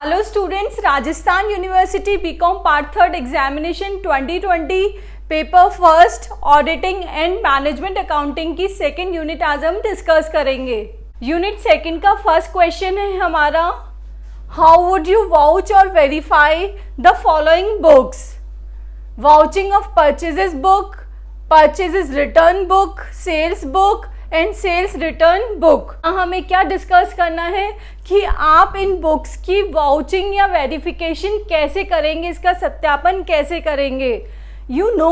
Hello students, Rajasthan University BCom part third examination 2020 paper first auditing and management accounting की second unit आज हम discuss करेंगे। Unit second का first question है हमारा, हाउ वुड यू वाउच और verify the following books? Vouching of purchases book, purchases return book, sales book and sales return book. हमें क्या डिस्कस करना है कि आप इन बुक्स की वाउचिंग या वेरिफिकेशन कैसे करेंगे, इसका सत्यापन कैसे करेंगे। You know,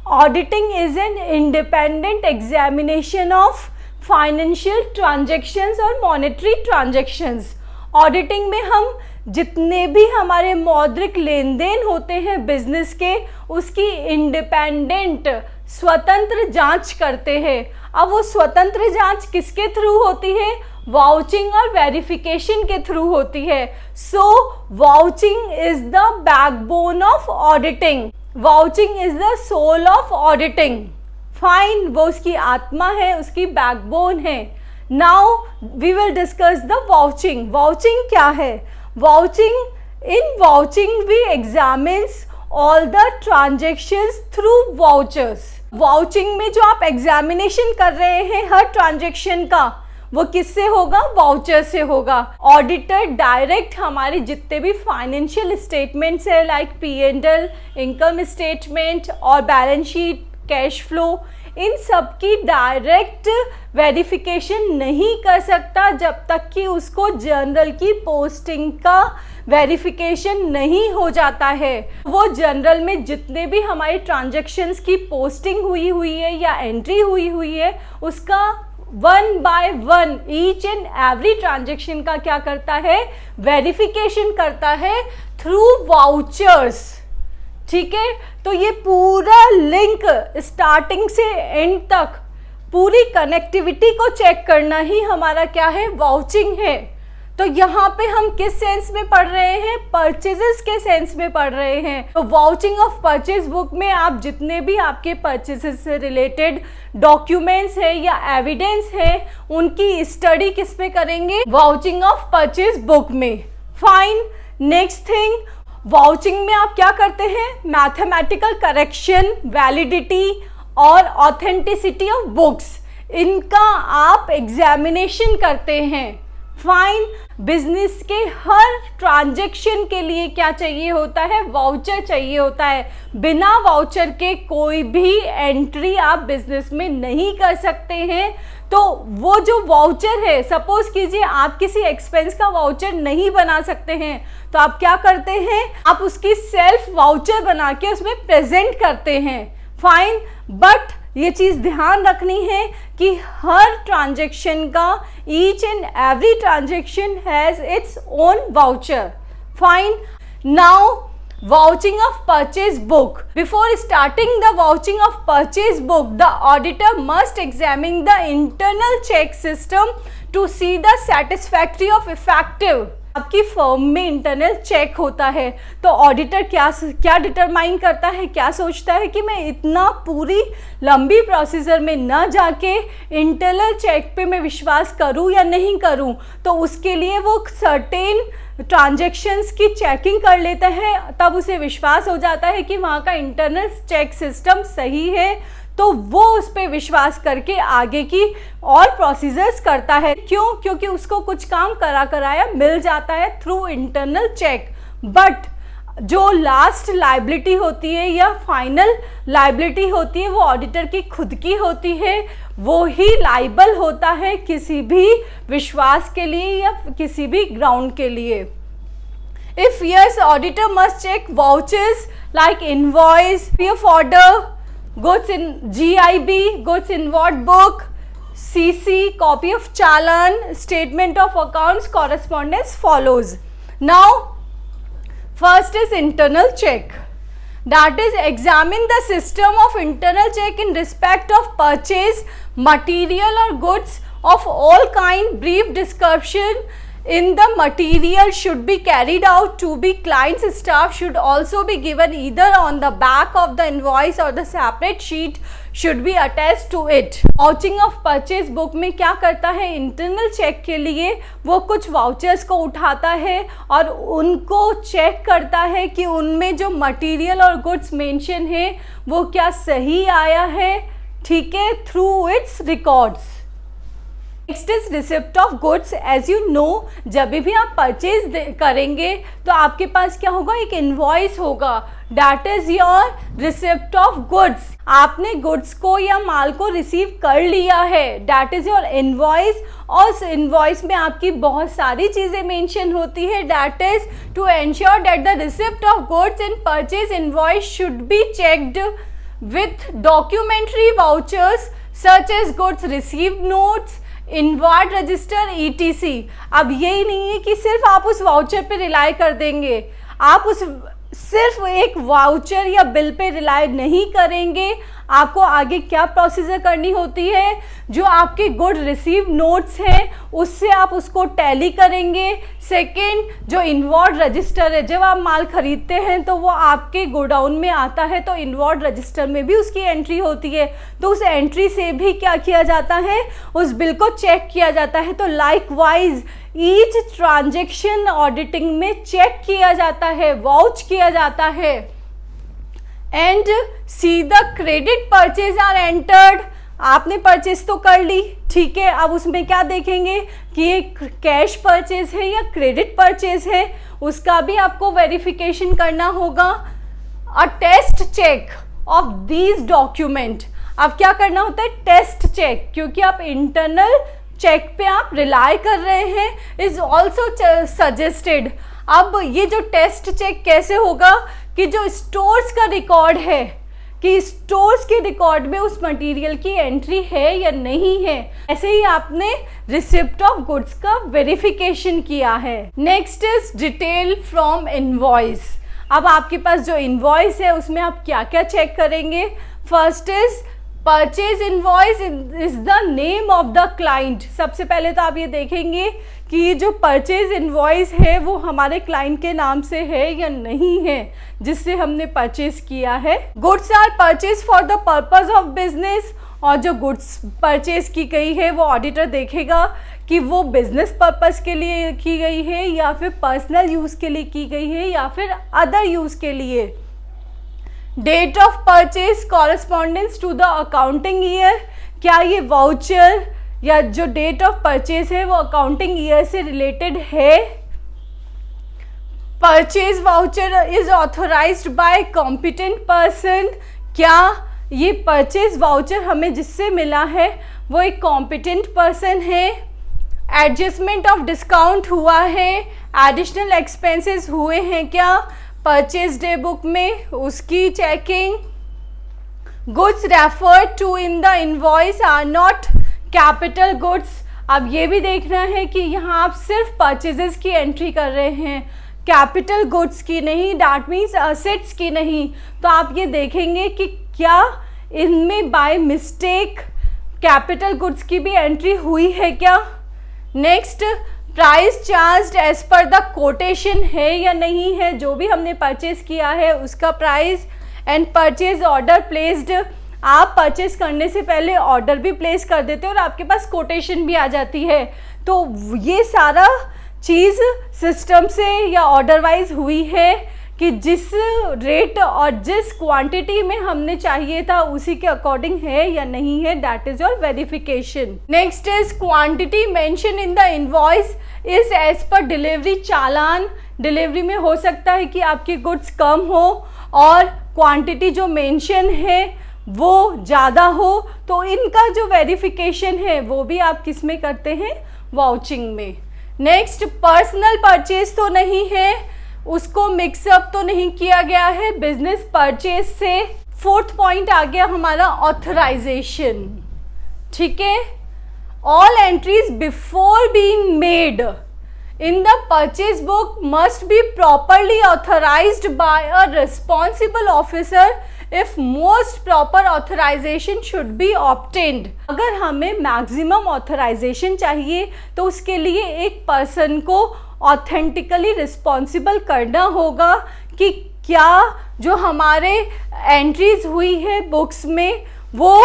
auditing is an independent examination of financial transactions और मॉनेटरी ट्रांजैक्शंस। ऑडिटिंग में हम जितने भी हमारे मौद्रिक लेन देन होते हैं बिजनेस के, उसकी इंडिपेंडेंट स्वतंत्र जांच करते हैं। अब वो स्वतंत्र जांच किसके थ्रू होती है? वाउचिंग और वेरिफिकेशन के थ्रू होती है। So vouching is the backbone of auditing, vouching is the soul of auditing. Fine, वो उसकी आत्मा है, उसकी बैकबोन है। Now we will discuss the vouching. Vouching क्या है? Vouching, in vouching we examines all the transactions through vouchers. Vouching में जो आप एग्जामिनेशन कर रहे हैं हर ट्रांजेक्शन का, वो किससे होगा? वाउचर से होगा। ऑडिटर डायरेक्ट हमारे जितने भी फाइनेंशियल स्टेटमेंट्स है, लाइक P&L, इनकम स्टेटमेंट और बैलेंस शीट, कैश फ्लो, इन सब की डायरेक्ट वेरिफिकेशन नहीं कर सकता जब तक कि उसको जनरल की पोस्टिंग का वेरिफिकेशन नहीं हो जाता है। वो जनरल में जितने भी हमारे ट्रांजैक्शंस की पोस्टिंग हुई है या एंट्री हुई है, उसका one by one each and every transaction का क्या करता है? वेरिफिकेशन करता है थ्रू वाउचर्स। ठीक है, तो ये पूरा लिंक स्टार्टिंग से एंड तक पूरी कनेक्टिविटी को चेक करना ही हमारा क्या है? वाउचिंग है। तो यहाँ पे हम किस सेंस में पढ़ रहे हैं? परचेजेस के सेंस में पढ़ रहे हैं। तो वाउचिंग ऑफ परचेज बुक में आप जितने भी आपके परचेजेस से रिलेटेड डॉक्यूमेंट्स है या एविडेंस है, उनकी स्टडी किस में करेंगे? वाउचिंग ऑफ परचेज बुक में। फाइन, नेक्स्ट थिंग, वाउचिंग में आप क्या करते हैं? मैथमेटिकल करेक्शन, वैलिडिटी और ऑथेंटिसिटी ऑफ बुक्स, इनका आप एग्जामिनेशन करते हैं। फाइन, बिजनेस के हर ट्रांजैक्शन के लिए क्या चाहिए होता है? वाउचर चाहिए होता है। बिना वाउचर के कोई भी एंट्री आप बिजनेस में नहीं कर सकते हैं। तो वो जो वाउचर है, सपोज कीजिए आप किसी एक्सपेंस का वाउचर नहीं बना सकते हैं, तो आप क्या करते हैं? आप उसकी सेल्फ वाउचर बना के उसमें प्रेजेंट करते हैं। फाइन, बट ये चीज़ ध्यान रखनी है कि हर ट्रांजैक्शन का, each and every transaction has its own voucher. Fine, now vouching of purchase book. Before starting the vouching of purchase book, the auditor must examine the internal check system to see the satisfactory of effective. आपकी firm में internal check होता है, तो auditor क्या determine करता है, क्या सोचता है कि मैं इतना पूरी लंबी प्रोसीजर में न जाके इंटरनल चेक पे मैं विश्वास करूं या नहीं करूं। तो उसके लिए वो सर्टेन ट्रांजैक्शंस की चेकिंग कर लेता है, तब उसे विश्वास हो जाता है कि वहाँ का इंटरनल चेक सिस्टम सही है, तो वो उस पर विश्वास करके आगे की और प्रोसीजर्स करता है। क्यों? क्योंकि उसको कुछ काम कराया मिल जाता है थ्रू इंटरनल चेक। बट जो लास्ट लाइबिलिटी होती है या फाइनल लाइबिलिटी होती है, वो ऑडिटर की खुद की होती है। वो ही लाइबल होता है किसी भी विश्वास के लिए या किसी भी ग्राउंड के लिए। If yes, auditor must check vouchers like invoice, PF order, goods in GIB, goods inward book, CC, copy of challan, statement of accounts, correspondence follows. Now, first is internal check. That is, examine the system of internal check in respect of purchase, material or goods of all kind. Brief description in the material should be carried out to be client's staff should also be given either on the back of the invoice or the separate sheet should be attached to it. Vouching of purchase book में क्या करता है, internal check के लिए वो कुछ vouchers को उठाता है और उनको चेक करता है कि उनमें जो मटेरियल और गुड्स मेंशन है वो क्या सही आया है, ठीक है, through its records. Next is receipt of goods. As you know, जब भी आप परचेज करेंगे तो आपके पास क्या होगा, एक इनवॉइस होगा, that is your receipt of goods. आपने गुड्स को या माल को रिसीव कर लिया है, दैट इज योर इनवॉइस। और उस इनवॉइस में आपकी बहुत सारी चीज़ें मेंशन होती है, that is to ensure that the receipt of goods in purchase invoice should be checked with documentary vouchers such as goods received notes, invoice register ETC। अब यही नहीं है कि सिर्फ आप उस वाउचर पे रिलाई कर देंगे, आप उस सिर्फ एक वाउचर या बिल पे रिलाई नहीं करेंगे, आपको आगे क्या प्रोसीजर करनी होती है, जो आपके गुड रिसीव नोट्स हैं उससे आप उसको टैली करेंगे। सेकंड, जो इनवॉइस रजिस्टर है, जब आप माल खरीदते हैं तो वो आपके गोडाउन में आता है तो इनवॉइस रजिस्टर में भी उसकी एंट्री होती है, तो उस एंट्री से भी क्या किया जाता है, उस बिल को चेक किया जाता है। तो लाइकवाइज ईच ट्रांजैक्शन ऑडिटिंग में चेक किया जाता है, वाउच किया जाता है। And see the credit purchase are entered. आपने परचेज तो कर ली, ठीक है, अब उसमें क्या देखेंगे कि ये कैश परचेज है या क्रेडिट परचेज है, उसका भी आपको वेरिफिकेशन करना होगा। A test check of these document. अब क्या करना होता है, टेस्ट चेक, क्योंकि आप इंटरनल चेक पे आप रिलाई कर रहे हैं, इज ऑल्सो सजेस्टेड। अब ये जो टेस्ट चेक कैसे होगा कि जो स्टोर्स का रिकॉर्ड है, कि स्टोर्स के रिकॉर्ड में उस मटेरियल की एंट्री है या नहीं है, ऐसे ही आपने रिसिप्ट ऑफ गुड्स का वेरिफिकेशन किया है। Next is detail from invoice. अब आपके पास जो इनवॉइस है उसमें आप क्या क्या चेक करेंगे। First is purchase invoice is the name of the client. सबसे पहले तो आप ये देखेंगे कि ये जो परचेज इनवॉइस है वो हमारे क्लाइंट के नाम से है या नहीं है जिससे हमने परचेज किया है। Goods are purchase for the purpose of business. और जो गुड्स परचेज की गई है वो ऑडिटर देखेगा कि वो बिजनेस पर्पस के लिए की गई है या फिर पर्सनल यूज़ के लिए की गई है या फिर अदर यूज़ के लिए। Date of purchase correspondence to the accounting year. क्या ये वाउचर या जो डेट ऑफ परचेज है वो अकाउंटिंग ईयर से रिलेटेड है। Purchase voucher is authorized by competent person. क्या ये परचेज वाउचर हमें जिससे मिला है वो एक कॉम्पिटेंट पर्सन है। एडजस्टमेंट ऑफ डिस्काउंट हुआ है, एडिशनल एक्सपेंसेस हुए हैं क्या परचेज डे बुक में, उसकी checking. Goods referred to in the invoice are not capital goods. अब ये भी देखना है कि यहाँ आप सिर्फ परचेजेस की एंट्री कर रहे हैं, कैपिटल गुड्स की नहीं, दैट मीन्स असेट्स की नहीं। तो आप ये देखेंगे कि क्या इनमें बाय मिस्टेक कैपिटल गुड्स की भी एंट्री हुई है क्या। Next, price charged as per the quotation है या नहीं है, जो भी हमने परचेज किया है उसका price. And purchase order placed. आप परचेज करने से पहले ऑर्डर भी प्लेस कर देते हो और आपके पास कोटेशन भी आ जाती है। तो ये सारा चीज़ सिस्टम से या ऑर्डर वाइज हुई है कि जिस रेट और जिस क्वांटिटी में हमने चाहिए था उसी के अकॉर्डिंग है या नहीं है, that is your verification. Next is quantity mention in the invoice is as per delivery challan. Delivery में हो सकता है कि आपके गुड्स कम हो और क्वांटिटी जो मेंशन है वो ज़्यादा हो, तो इनका जो वेरिफिकेशन है वो भी आप किस में करते हैं, वाउचिंग में। नेक्स्ट, पर्सनल परचेज तो नहीं है, उसको मिक्सअप तो नहीं किया गया है बिजनेस परचेज से। फोर्थ पॉइंट आ गया हमारा ऑथराइजेशन, ठीक है। All entries before being made in the purchase book must be properly authorised bye a responsible officer if most proper authorization should be obtained। अगर हमें मैक्सिमम ऑथराइजेशन चाहिए तो उसके लिए एक पर्सन को ऑथेंटिकली रिस्पॉन्सिबल करना होगा कि क्या जो हमारे एंट्रीज हुई है बुक्स में वो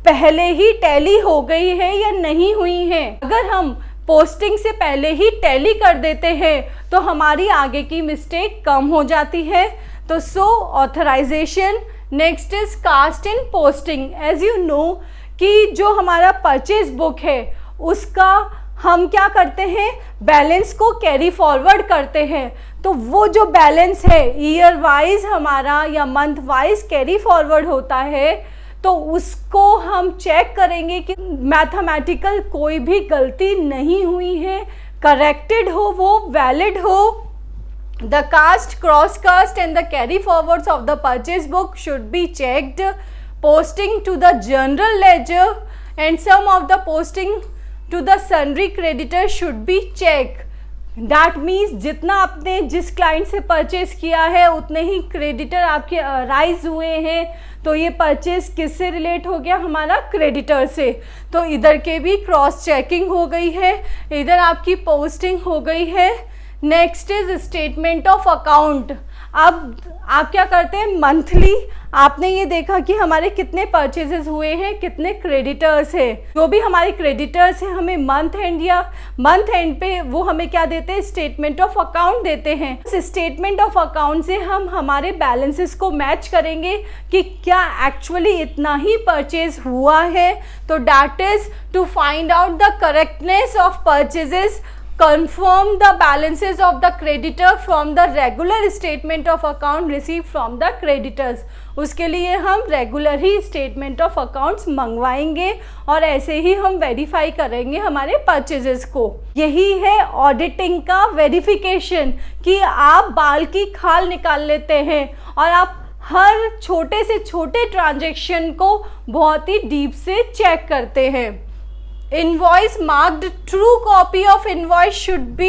पहले ही टैली हो गई है या नहीं हुई है। अगर हम पोस्टिंग से पहले ही टैली कर देते हैं तो हमारी आगे की मिस्टेक कम हो जाती है। तो authorization. Next is cast in posting. As you know कि जो हमारा परचेज बुक है उसका हम क्या करते हैं, बैलेंस को कैरी फॉरवर्ड करते हैं। तो वो जो बैलेंस है ईयर वाइज हमारा या मंथ वाइज कैरी फॉरवर्ड होता है, तो उसको हम चेक करेंगे कि मैथमेटिकल कोई भी गलती नहीं हुई है, करेक्टेड हो, वो वैलिड हो। The cast, cross cast and the carry forwards of the purchase book should be checked. Posting to the general ledger and some of the posting to the sundry creditor should be checked. That means जितना आपने जिस client से purchase किया है उतने ही creditor आपके rise हुए हैं। तो ये परचेज किससे रिलेट हो गया, हमारा क्रेडिटर से। तो इधर के भी क्रॉस चेकिंग हो गई है, इधर आपकी पोस्टिंग हो गई है। Next is statement of account. अब आप क्या करते हैं, मंथली आपने ये देखा कि हमारे कितने परचेजेस हुए हैं, कितने क्रेडिटर्स हैं। जो भी हमारे क्रेडिटर्स हैं हमें मंथ एंड पे वो हमें क्या देते हैं, स्टेटमेंट ऑफ अकाउंट देते हैं। इस स्टेटमेंट ऑफ अकाउंट से हम हमारे बैलेंसेस को मैच करेंगे कि क्या एक्चुअली इतना ही परचेज हुआ है। तो that is to find out the correctness of purchases, confirm the balances of the creditor from the regular statement of account received from the creditors। उसके लिए हम रेगुलर ही स्टेटमेंट ऑफ अकाउंट्स मंगवाएंगे और ऐसे ही हम वेरीफाई करेंगे हमारे परचेजेस को। यही है ऑडिटिंग का वेरिफिकेशन, कि आप बाल की खाल निकाल लेते हैं और आप हर छोटे से छोटे ट्रांजैक्शन को बहुत ही डीप से चेक करते हैं। Invoice marked true copy of invoice should be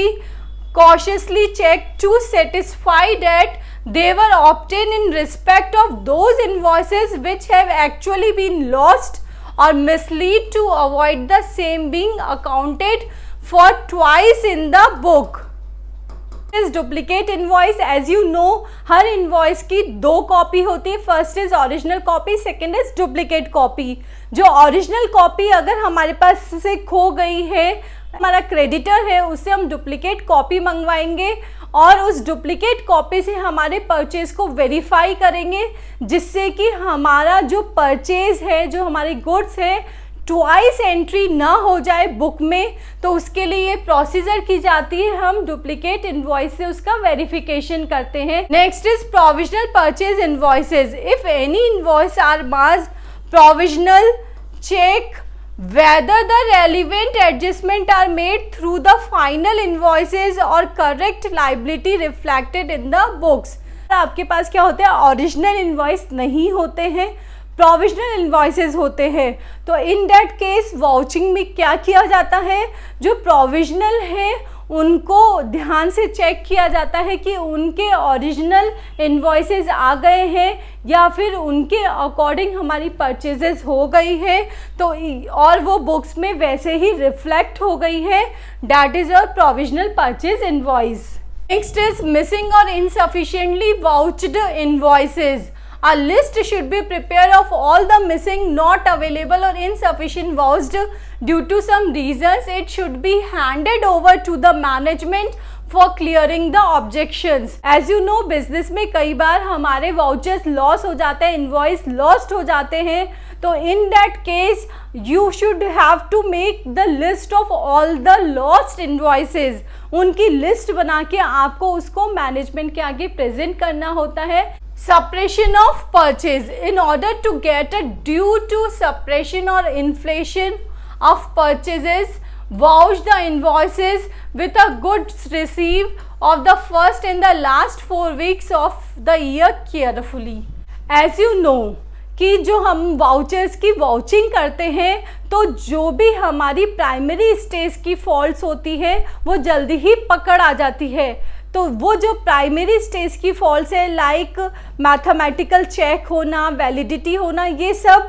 cautiously checked to satisfy that they were obtained in respect of those invoices which have actually been lost or misled, to avoid the same being accounted for twice in the book। Is duplicate invoice. As you know हर invoice की दो copy होती है, first is original copy, second is duplicate copy. जो original copy अगर हमारे पास से खो गई है, हमारा क्रेडिटर है, उससे हम डुप्लीकेट कॉपी मंगवाएंगे और उस डुप्लीकेट कॉपी से हमारे परचेज को वेरीफाई करेंगे, जिससे कि हमारा जो परचेज है, जो हमारी गुड्स है, ट्वाइस एंट्री ना हो जाए बुक में। तो उसके लिए प्रोसीजर की जाती है, हम डुप्लीकेट इनवॉइस से उसका वेरिफिकेशन करते हैं। Next is provisional purchase invoices. If any invoice are marked provisional, check whether the relevant adjustment are made through the final invoices or correct liability reflected in the books। आपके पास क्या होते हैं, original invoice नहीं होते हैं, provisional invoices होते हैं। तो इन दैट केस वाउचिंग में क्या किया जाता है, जो प्रोविजनल है उनको ध्यान से चेक किया जाता है कि उनके ओरिजिनल इन्वॉइसेस आ गए हैं या फिर उनके अकॉर्डिंग हमारी परचेजेस हो गई है, तो और वो बुक्स में वैसे ही रिफ्लेक्ट हो गई है। That is a provisional purchase invoice. Next is missing और insufficiently vouched invoices। A list should be prepared of all the missing, not available or insufficient vouched due to some reasons. It should be handed over to the management for clearing the objections। As you know, business में कई बार हमारे vouchers loss हो जाते हैं, invoice lost हो जाते हैं। तो in that case you should have to make the list of all the lost invoices। उनकी लिस्ट बना के आपको उसको मैनेजमेंट के आगे प्रेजेंट करना होता है। Suppression of purchase। In order to get a due to suppression or inflation of purchases, vouch the invoices with a goods received of the first and the last 4 weeks of the year carefully। As you know कि जो हम vouchers की vouching करते हैं तो जो भी हमारी प्राइमरी स्टेज की फॉल्ट्स होती है वो जल्दी ही पकड़ आ जाती है। तो वो जो प्राइमरी स्टेज की फॉल्ट्स है लाइक मैथमेटिकल चेक होना, वैलिडिटी होना, ये सब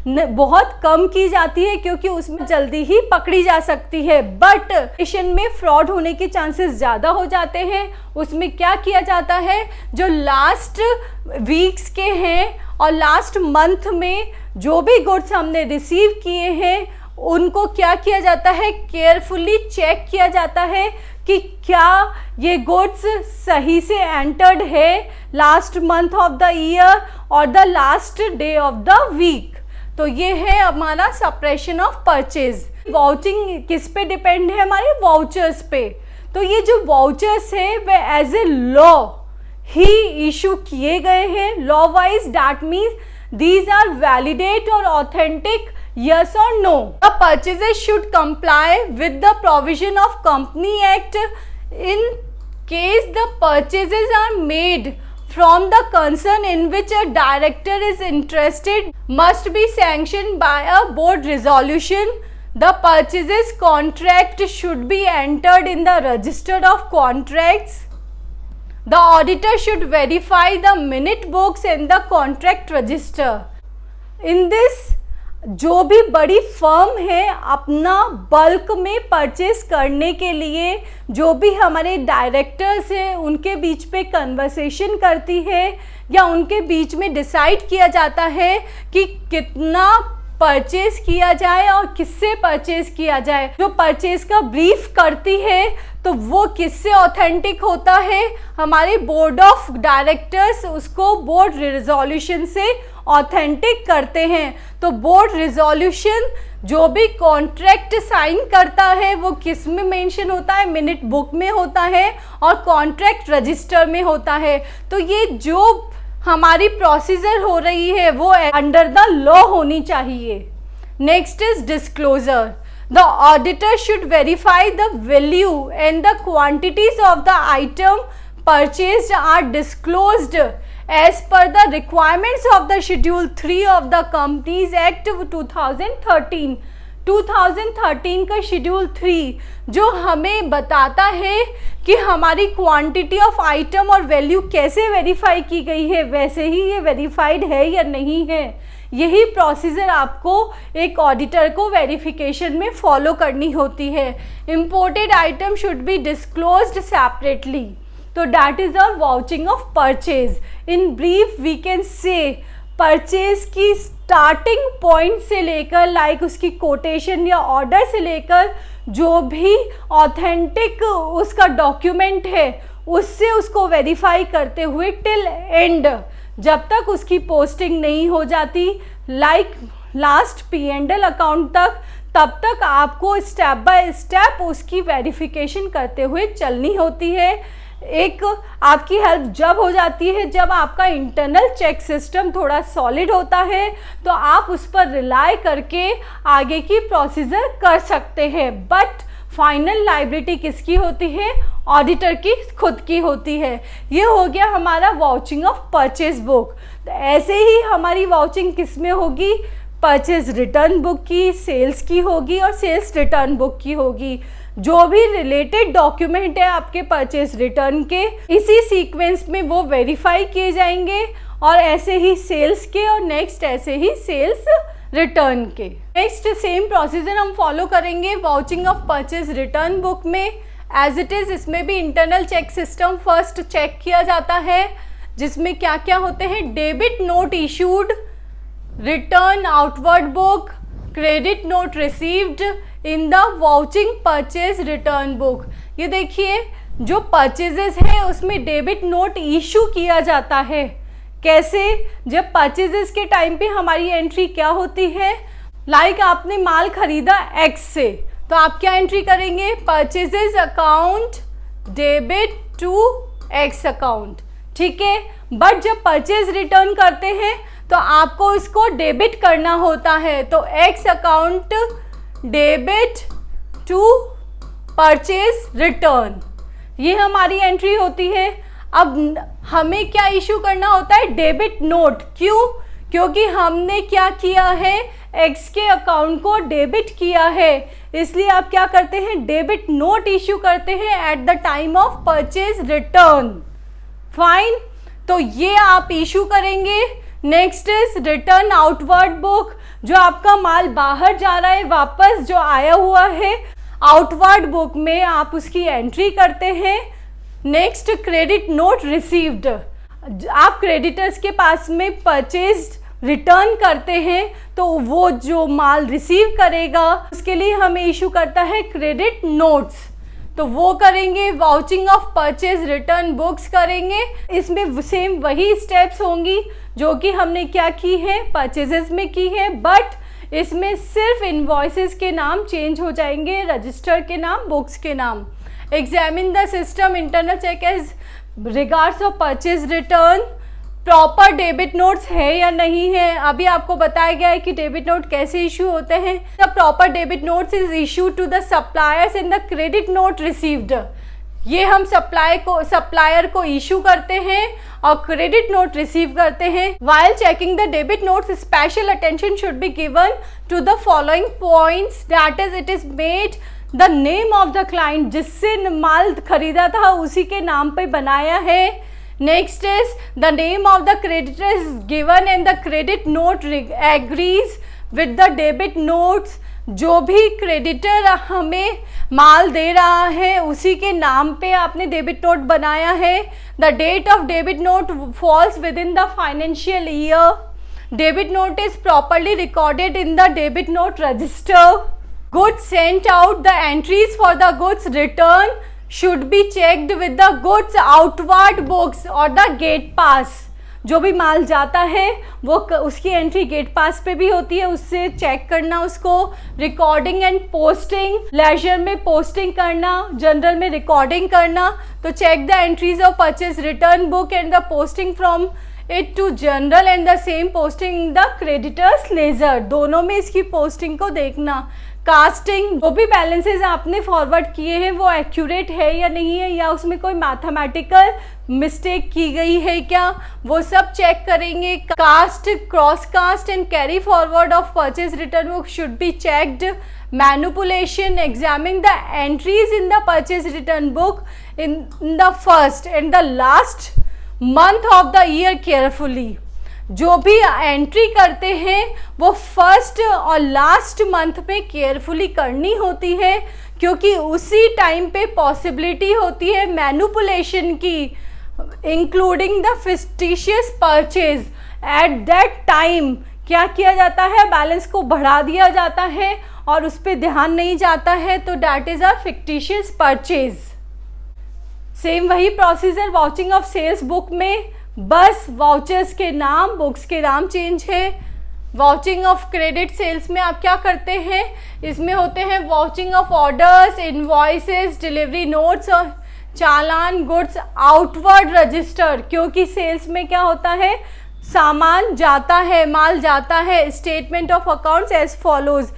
बहुत कम की जाती है क्योंकि उसमें जल्दी ही पकड़ी जा सकती है। बट एप्लीकेशन में फ्रॉड होने के चांसेस ज़्यादा हो जाते हैं। उसमें क्या किया जाता है, जो लास्ट वीक्स के हैं और लास्ट मंथ में जो भी गुड्स हमने रिसीव किए हैं उनको क्या किया जाता है, केयरफुली चेक किया जाता है कि क्या ये गुड्स सही से एंटर्ड है last month of the year और the last day of the week. तो ये है हमारा सप्रेशन ऑफ परचेज। वाउचिंग किस पे डिपेंड है, हमारे वाउचर्स पे। तो ये जो वाउचर्स है वे एज ए लॉ ही इशू किए गए हैं, law wise. That means these are validate और authentic, yes or no. The purchases should comply with the provision of Company Act. In case the purchases are made from the concern in which a director is interested must be sanctioned by a board resolution. The purchases contract should be entered in the register of contracts. The auditor should verify the minute books in the contract register. In this, जो भी बड़ी firm है अपना bulk में purchase करने के लिए जो भी हमारे डायरेक्टर्स हैं उनके बीच पे कन्वर्सेशन करती है या उनके बीच में डिसाइड किया जाता है कि कितना परचेस किया जाए और किससे परचेस किया जाए। जो परचेस का ब्रीफ करती है तो वो किससे ऑथेंटिक होता है, हमारे बोर्ड ऑफ डायरेक्टर्स उसको बोर्ड रिजोल्यूशन से ऑथेंटिक करते हैं। तो बोर्ड रिजोल्यूशन जो भी कॉन्ट्रैक्ट साइन करता है वो किस में मेंशन होता है, मिनट बुक में होता है और कॉन्ट्रैक्ट रजिस्टर में होता है। तो ये जो हमारी प्रोसीजर हो रही है वो अंडर द लॉ होनी चाहिए। Next is disclosure. The auditor should verify the value and the quantities of the item purchased are disclosed as per the requirements of the Schedule 3 of the Companies Act 2013. 2013 का schedule 3 जो हमें बताता है कि हमारी quantity of item और value कैसे verify की गई है, वैसे ही ये वेरीफाइड है या नहीं है। यही प्रोसीजर आपको एक ऑडिटर को वेरिफिकेशन में फॉलो करनी होती है। Imported item should be disclosed separately. तो that is a vouching of purchase. In brief we can say purchase की स्टार्टिंग पॉइंट से लेकर लाइक उसकी कोटेशन या ऑर्डर से लेकर जो भी ऑथेंटिक उसका डॉक्यूमेंट है उससे उसको वेरीफाई करते हुए टिल एंड जब तक उसकी पोस्टिंग नहीं हो जाती लाइक लास्ट P&L अकाउंट तक, तब तक आपको स्टेप बाय स्टेप उसकी वेरिफिकेशन करते हुए चलनी होती है। एक आपकी हेल्प जब हो जाती है जब आपका इंटरनल चेक सिस्टम थोड़ा सॉलिड होता है तो आप उस पर रिलाई करके आगे की प्रोसीजर कर सकते हैं। बट फाइनल लायबिलिटी किसकी होती है, ऑडिटर की खुद की होती है। ये हो गया हमारा वाउचिंग ऑफ परचेज बुक। तो ऐसे ही हमारी वाउचिंग किस में होगी, परचेज रिटर्न बुक की, सेल्स की होगी और सेल्स रिटर्न बुक की होगी। जो भी रिलेटेड डॉक्यूमेंट है आपके परचेज रिटर्न के इसी सीक्वेंस में वो वेरीफाई किए जाएंगे और ऐसे ही सेल्स के और नेक्स्ट ऐसे ही सेल्स रिटर्न के। नेक्स्ट सेम प्रोसीजर हम फॉलो करेंगे vouching of purchase return book में। एज इट इज़ इसमें भी internal check system first check किया जाता है जिसमें क्या क्या होते हैं, debit note issued, return outward book, credit note received in the vouching purchase return book. ये देखिए जो परचेजेस है उसमें डेबिट नोट इशू किया जाता है। कैसे, जब परचेजेस के टाइम पे हमारी एंट्री क्या होती है, लाइक आपने माल खरीदा X से तो आप क्या एंट्री करेंगे, purchases account debit to X account, ठीक है। बट जब परचेज रिटर्न करते हैं तो आपको इसको डेबिट करना होता है, तो X account debit to purchase return, ये हमारी एंट्री होती है। अब हमें क्या इशू करना होता है, डेबिट नोट। क्यों, क्योंकि हमने क्या किया है, एक्स के अकाउंट को डेबिट किया है, इसलिए आप क्या करते हैं, डेबिट नोट इश्यू करते हैं at the time of purchase return. Fine, तो ये आप इशू करेंगे। Next is return outward book, जो आपका माल बाहर जा रहा है, वापस जो आया हुआ है, आउटवर्ड बुक में आप उसकी एंट्री करते हैं। नेक्स्ट क्रेडिट नोट रिसीव्ड, आप क्रेडिटर्स के पास में परचेज रिटर्न करते हैं तो वो जो माल रिसीव करेगा उसके लिए हमें इशू करता है क्रेडिट नोट्स, तो वो करेंगे। Vouching of purchase return books करेंगे, इसमें सेम वही स्टेप्स होंगी जो कि हमने क्या की है, परचेजेस में की है, बट इसमें सिर्फ इनवॉइसेस के नाम चेंज हो जाएंगे, रजिस्टर के नाम, बुक्स के नाम। Examine the system internal check as regards of purchase return, proper debit notes है या नहीं है। अभी आपको बताया गया है कि डेबिट नोट कैसे इशू होते हैं। The proper debit notes is issue to the suppliers in the credit note received, ये हम सप्लायर को इशू करते हैं और क्रेडिट नोट रिसीव करते हैं। While checking the debit notes special attention should be given to the following points, that is it is made the name of the client, जिससे माल खरीदा था उसी के नाम पे बनाया है। Next is the name of the creditor is given and the credit note agrees with the debit notes, जो भी क्रेडिटर हमें माल दे रहा है उसी के नाम पे आपने डेबिट नोट बनाया है। The date of debit note falls within the financial year. Debit note is properly recorded in the debit note register. Goods sent out, the entries for the goods return should be checked with the goods outward books or the gate pass। जो भी माल जाता है वो उसकी entry gate पास पे भी होती है, उससे चेक करना उसको। रिकॉर्डिंग एंड पोस्टिंग, लेजर में पोस्टिंग करना, जनरल में रिकॉर्डिंग करना। तो check the entries of purchase return book and the posting from it to general and the same posting the creditors ledger, दोनों में इसकी पोस्टिंग को देखना। कास्टिंग, जो भी बैलेंसेस आपने फॉरवर्ड किए हैं वो एक्यूरेट है या नहीं है, या उसमें कोई मैथमेटिकल मिस्टेक की गई है क्या, वो सब चेक करेंगे। Cast, cross cast and carry forward of purchase return book should be checked. Manipulation, examine the entries in the purchase return book in the first and the last month of the year carefully. जो भी entry करते हैं वो first और last month में carefully करनी होती है, क्योंकि उसी टाइम पे पॉसिबिलिटी होती है मैनिपुलेशन की, including the fictitious purchase. At that time क्या किया जाता है, बैलेंस को बढ़ा दिया जाता है और उस पर ध्यान नहीं जाता है, तो that is a fictitious purchase. Same वही procedure vouching of sales book में, बस वाउचर्स के नाम, बुक्स के नाम चेंज है। वाउचिंग ऑफ क्रेडिट सेल्स में आप क्या करते हैं, इसमें होते हैं vouching of orders, invoices, delivery notes और चालान, गुड्स आउटवर्ड रजिस्टर, क्योंकि सेल्स में क्या होता है, सामान जाता है, माल जाता है। Statement of accounts as follows.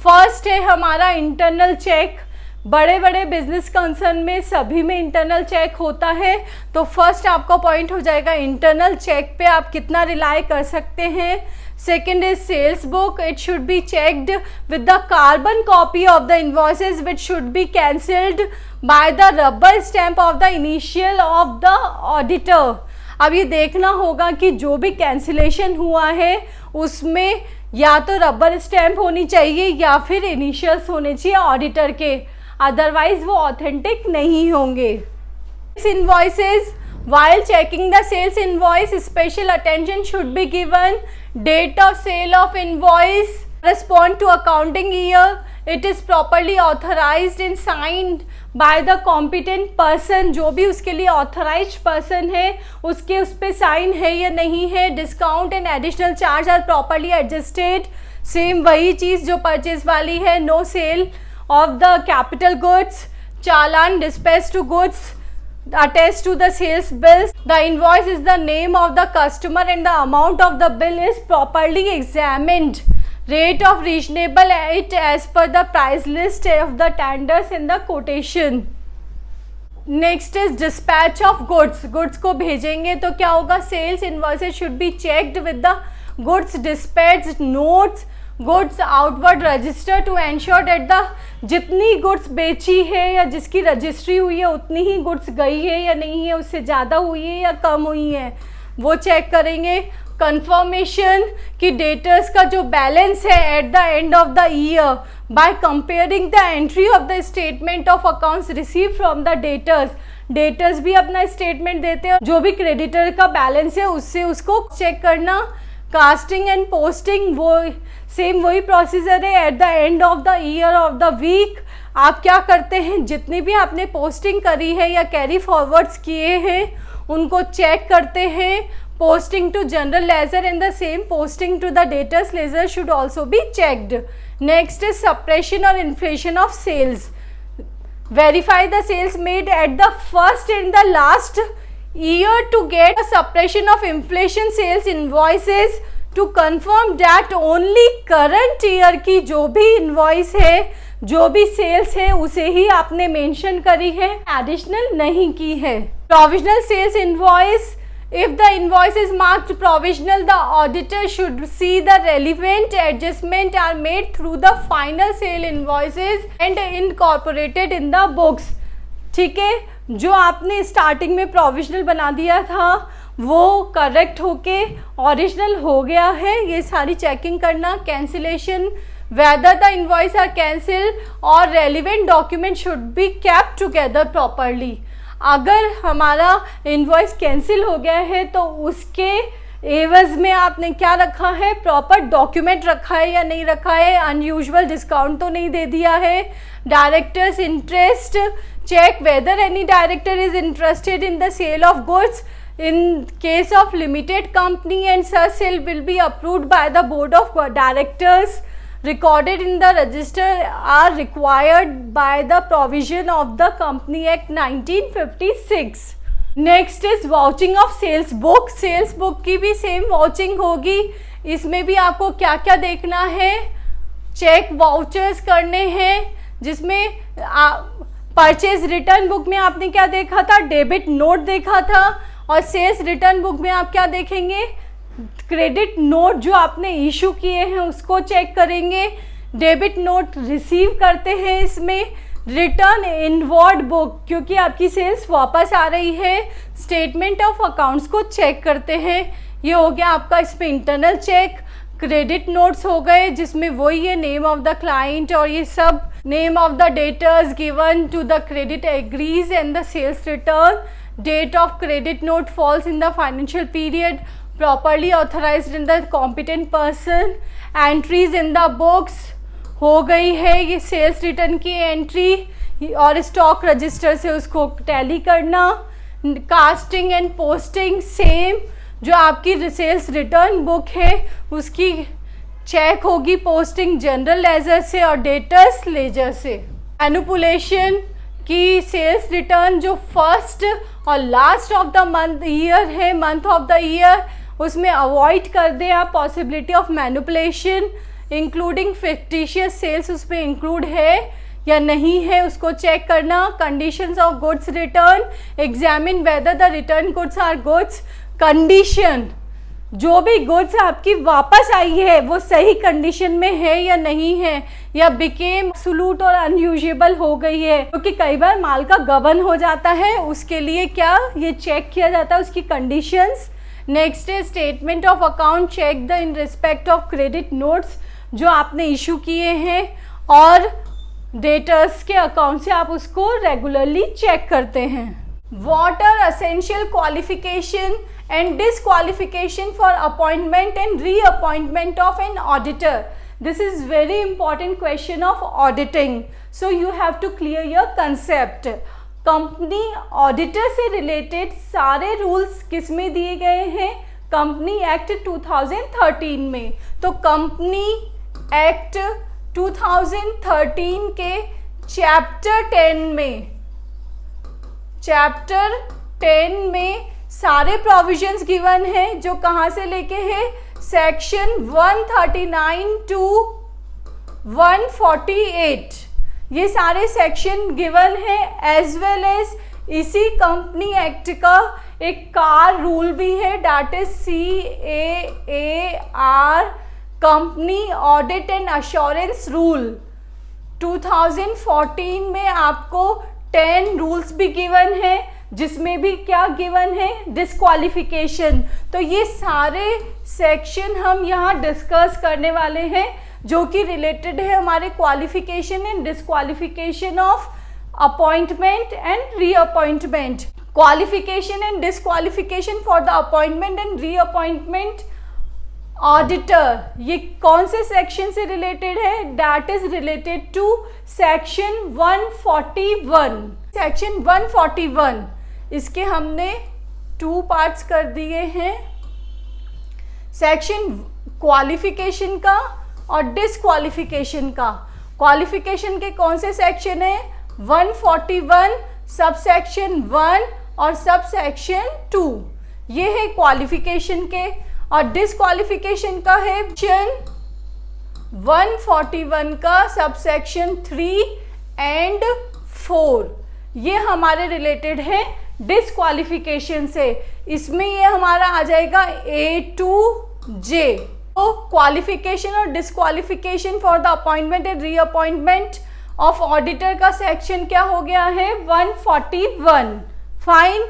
First है हमारा इंटरनल चेक, बड़े बड़े बिजनेस कंसर्न में सभी में इंटरनल चेक होता है, तो फर्स्ट आपका पॉइंट हो जाएगा इंटरनल चेक पे आप कितना रिलाई कर सकते हैं। Second is sales book, it should be checked with the carbon copy of the invoices which should be cancelled by the rubber stamp of the initial of the auditor. अब ये देखना होगा कि जो भी कैंसिलेशन हुआ है उसमें या तो रबर स्टैम्प होनी चाहिए या फिर इनिशियल्स होने चाहिए ऑडिटर के, अदरवाइज वो ऑथेंटिक नहीं होंगे। Invoices, while checking the sales invoice, special attention should be given. Date of sale of invoice correspond to accounting year. It is properly authorized and signed by the competent person. जो भी उसके लिए authorized person है उसके उस पर sign है या नहीं है। Discount and additional charge are properly adjusted. Same वही चीज़ जो purchase वाली है। No sale of the capital goods. Challan dispatched to goods attached to the sales bills. The invoice is the name of the customer and the amount of the bill is properly examined. Rate of reasonable it as per the price list of the tenders in the quotation. Next is dispatch of goods. Goods को भेजेंगे तो क्या होगा, sales invoices should be checked with the goods dispatched notes goods outward register to ensure that the जितनी goods बेची है या जिसकी रजिस्ट्री हुई है उतनी ही गुड्स गई है या नहीं है, उससे ज़्यादा हुई है या कम हुई है, वो चेक करेंगे। कंफर्मेशन कि डेटर्स का जो बैलेंस है at the end of the year by comparing the entry of the statement of accounts receive from the debtors. Debtors भी अपना स्टेटमेंट देते हैं, जो भी क्रेडिटर का बैलेंस है उससे उसको चेक करना। कास्टिंग एंड पोस्टिंग वो सेम वही प्रोसीजर है। At the end of the year of the week आप क्या करते हैं, जितनी भी आपने पोस्टिंग करी है या कैरी फॉरवर्ड्स किए हैं उनको चेक करते हैं। Posting to general ledger and the same posting to the debtors ledger should also be checked. Next is suppression और inflation of sales. Verify the sales made at the first and the last year to get a suppression of inflation sales invoices to confirm that only current year की जो भी invoice है, जो भी sales है उसे ही आपने mention करी है, additional नहीं की है। Provisional sales invoice, if the invoice is marked provisional, the auditor should see the relevant adjustment are made through the final sale invoices and incorporated in the books। ठीक है, जो आपने स्टार्टिंग में प्रोविजनल बना दिया था वो करेक्ट होके ओरिजिनल हो गया है, ये सारी चेकिंग करना। Cancellation, whether the invoice are cancelled or relevant document should be kept together properly। अगर हमारा इन्वॉइस कैंसिल हो गया है तो उसके एवज में आपने क्या रखा है, प्रॉपर डॉक्यूमेंट रखा है या नहीं रखा है, अनयूजुअल डिस्काउंट तो नहीं दे दिया है। Directors interest, check whether any director is interested in the sale of goods in case of limited company and such sale will be approved by the board of directors recorded in the register are required by the provision of the Company Act 1956। Next is vouching of sales book. Sales book की भी same vouching होगी। इसमें भी आपको क्या क्या देखना है, चेक वाउचर्स करने हैं, जिसमें परचेज रिटर्न बुक में आपने क्या देखा था, डेबिट नोट देखा था, और सेल्स रिटर्न बुक में आप क्या देखेंगे, क्रेडिट नोट जो आपने इशू किए हैं उसको चेक करेंगे। डेबिट नोट रिसीव करते हैं इसमें। रिटर्न इनवर्ड बुक क्योंकि आपकी सेल्स वापस आ रही है, स्टेटमेंट ऑफ अकाउंट्स को चेक करते हैं। ये हो गया आपका इसमें इंटरनल चेक। क्रेडिट नोट्स हो गए जिसमें वही है नेम ऑफ द क्लाइंट और ये सब, name of the debtors given to the credit agrees and the sales return. Date of credit note falls in the financial period properly authorised in the competent person. Entries in the books हो गई है, ये sales return की entry और stock register से उसको tally करना। Casting and posting same, जो आपकी सेल्स रिटर्न बुक है उसकी चेक होगी पोस्टिंग जनरल लेजर से और डेटर्स लेजर से। मैनिपुलेशन की सेल्स रिटर्न जो फर्स्ट और last of the month year है, मंथ ऑफ द ईयर, उसमें अवॉइड कर दें आप possibility of manipulation. Including fictitious sales उसमें इंक्लूड है या नहीं है उसको चेक करना। Conditions of goods return, examine whether the return goods are goods. Condition, जो भी गुड्स आपकी वापस आई है वो सही कंडीशन में है या नहीं है, या बिकेम एब्सोल्यूट और अनयूजेबल हो गई है, क्योंकि कई बार माल का गबन हो जाता है, उसके लिए क्या ये चेक किया जाता है उसकी कंडीशंस। नेक्स्ट है statement of account, check the in respect of credit notes जो आपने इशू किए हैं, और डेटर्स के अकाउंट से आप उसको रेगुलरली चेक करते हैं। What are essential qualification and disqualification for appointment and reappointment of an auditor. This is very important question of auditing, so you have to clear your concept. Company auditor से related सारे rules किस में दिए गए हैं, company act 2013 में। तो company act 2013 के चैप्टर 10 में सारे प्रोविजंस गिवन हैं, जो कहाँ से लेके हैं, सेक्शन 139 टू 148 ये सारे सेक्शन गिवन है। एज वेल एज इसी कंपनी एक्ट का एक कार रूल भी है, that is CAAR company audit and assurance rule 2014 में आपको 10 रूल्स भी गिवन है, जिसमें भी क्या गिवन है, डिस्क्वालिफिकेशन। तो ये सारे सेक्शन हम यहाँ डिस्कस करने वाले हैं जो कि रिलेटेड है हमारे qualification and disqualification of appointment and reappointment. Qualification and disqualification for the appointment and reappointment auditor, ये कौन से सेक्शन से रिलेटेड है? That is related to section 141। Section 141 इसके हमने 2 पार्ट्स कर दिए हैं, सेक्शन क्वालिफिकेशन का और डिस्क्वालिफिकेशन का। क्वालिफिकेशन के कौन से सेक्शन है? 141 सब सेक्शन 1 और सब सेक्शन 2, ये है क्वालिफिकेशन के। और डिस्क्वालिफिकेशन का है सेक्शन 141 का सब सेक्शन 3 एंड 4, ये हमारे रिलेटेड है डिस्क्वालिफिकेशन से। इसमें ये हमारा आ जाएगा A to J। तो क्वालिफिकेशन और disqualification for the appointment and reappointment of auditor का सेक्शन क्या हो गया है? 141। फाइन।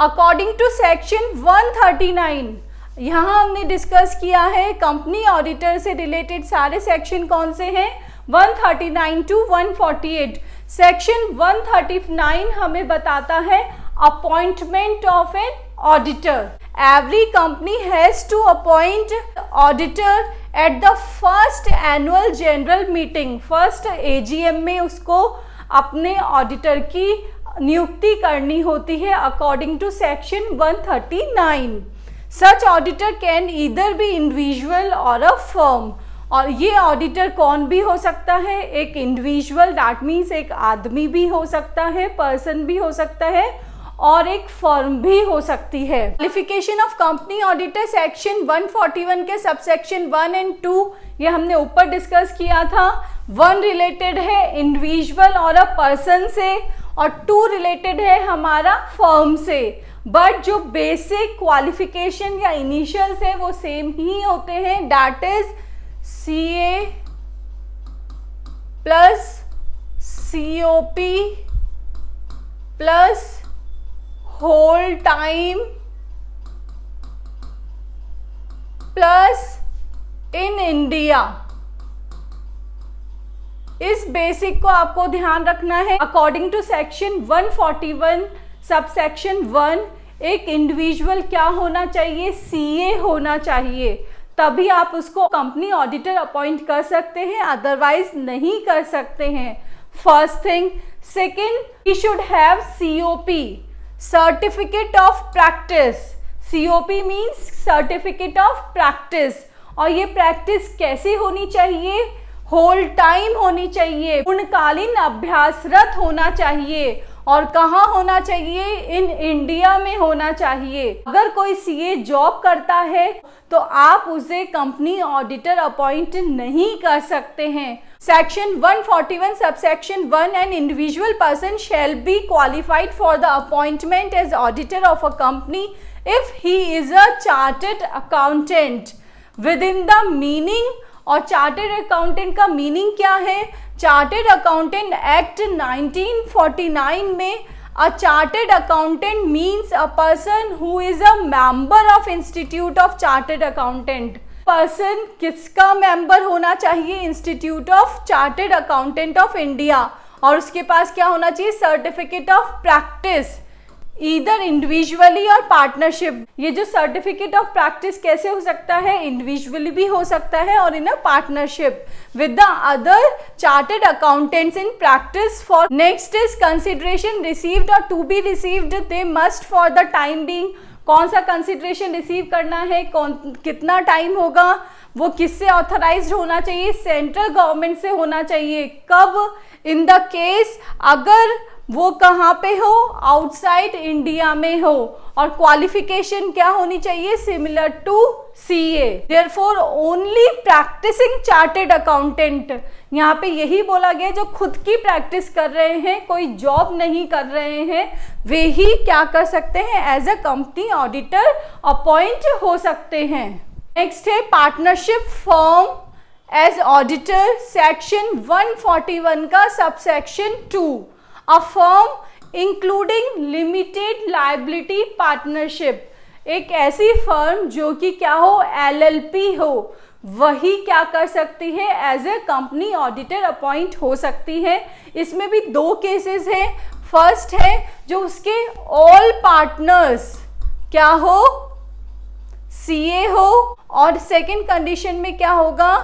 अकॉर्डिंग टू सेक्शन 139 यहाँ हमने डिस्कस किया है कंपनी ऑडिटर से रिलेटेड सारे सेक्शन कौन से हैं? 139 टू 148। सेक्शन 139 हमें बताता है appointment of an auditor. Every company has to appoint auditor at the first annual general meeting. First AGM में उसको अपने ऑडिटर की नियुक्ति करनी होती है according to section 139। Such auditor can either be individual और अ फर्म। और ये ऑडिटर कौन भी हो सकता है? एक इंडिविजुअल, दैट मीन्स एक आदमी भी हो सकता है, पर्सन भी हो सकता है, और एक फर्म भी हो सकती है। Qualification of company auditor section 141 के सबसेक्शन 1 एंड 2 ये हमने ऊपर डिस्कस किया था। 1 रिलेटेड है इंडिविजुअल और अ पर्सन से और 2 रिलेटेड है हमारा फर्म से। बट जो बेसिक क्वालिफिकेशन या इनिशियल्स है वो सेम ही होते हैं, that is CA plus COP plus whole time plus in India. इस बेसिक को आपको ध्यान रखना है। According to section 141 sub section 1 एक इंडिविजुअल क्या होना चाहिए? CA होना चाहिए, तभी आप उसको कंपनी ऑडिटर अपॉइंट कर सकते हैं, अदरवाइज नहीं कर सकते हैं। First thing. Second, he should have COP certificate of practice. COP means certificate of practice. और ये प्रैक्टिस कैसी होनी चाहिए? होल टाइम होनी चाहिए, पूर्णकालीन अभ्यासरत होना चाहिए। और कहाँ होना चाहिए? इन इंडिया में होना चाहिए। अगर कोई CA जॉब करता है तो आप उसे कंपनी ऑडिटर अपॉइंट नहीं कर सकते हैं। Section 141 subsection 1 an individual person shall be qualified for the appointment as auditor of a company if he is a chartered accountant within the meaning. और चार्टर्ड अकाउंटेंट का meaning क्या है? Chartered accountant act 1949 में a chartered accountant means a person who is a member of institute of chartered accountant. Person किसका member होना चाहिए? Institute of chartered accountant of India. और उसके पास क्या होना चाहिए? Certificate of practice, either individually और पार्टनरशिप। ये जो सर्टिफिकेट ऑफ प्रैक्टिस कैसे हो सकता है? इंडिविजुअली भी हो सकता है और in a partnership with the other chartered accountants in practice. For next is consideration received और to be received they must for the time being. कौन सा कंसिडरेशन रिसीव करना है, कितना टाइम होगा, वो किससे ऑथराइज्ड होना चाहिए? सेंट्रल गवर्नमेंट से होना चाहिए। कब? इन द केस अगर वो कहाँ पे हो? आउटसाइड इंडिया में हो। और क्वालिफिकेशन क्या होनी चाहिए? Similar to CA। Therefore only practising chartered accountant, यहाँ पे यही बोला गया जो खुद की प्रैक्टिस कर रहे हैं, कोई जॉब नहीं कर रहे हैं, वे ही क्या कर सकते हैं? As a company auditor appoint हो सकते हैं। नेक्स्ट है partnership firm as auditor, section 141 का subsection 2। A firm including limited liability partnership, एक ऐसी फर्म जो कि क्या हो, LLP हो, वही क्या कर सकती है, as a company auditor appoint हो सकती है। इसमें भी दो केसेस हैं। फर्स्ट है जो उसके ऑल पार्टनर्स क्या हो, CA हो, और सेकंड कंडीशन में क्या होगा,